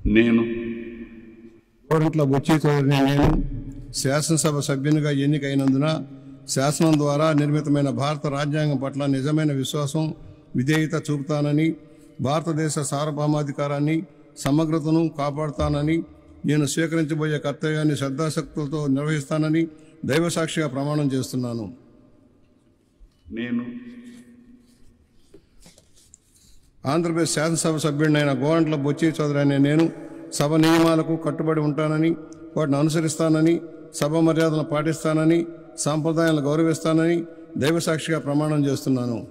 నేను గోరంట్ల బుచ్చి చౌదరిని నేను శాసనసభ సభ్యునిగా ఎన్నికైనందున శాసనం ద్వారా నిర్మితమైన భారత రాజ్యాంగం పట్ల నిజమైన విశ్వాసం విధేయత చూపుతానని, భారతదేశ సార్వభౌమాధికారాన్ని సమగ్రతను కాపాడుతానని, నేను స్వీకరించబోయే కర్తవ్యాన్ని శ్రద్ధాశక్తులతో నిర్వహిస్తానని దైవసాక్షిగా ప్రమాణం చేస్తున్నాను. నేను ఆంధ్రప్రదేశ్ శాసనసభ సభ్యుడినైన గోరంట్ల బుచ్చి చౌదరి అనే నేను సభ నియమాలకు కట్టుబడి ఉంటానని, వాటిని అనుసరిస్తానని, సభ మర్యాదలను పాటిస్తానని, సాంప్రదాయాలను గౌరవిస్తానని దైవసాక్షిగా ప్రమాణం చేస్తున్నాను.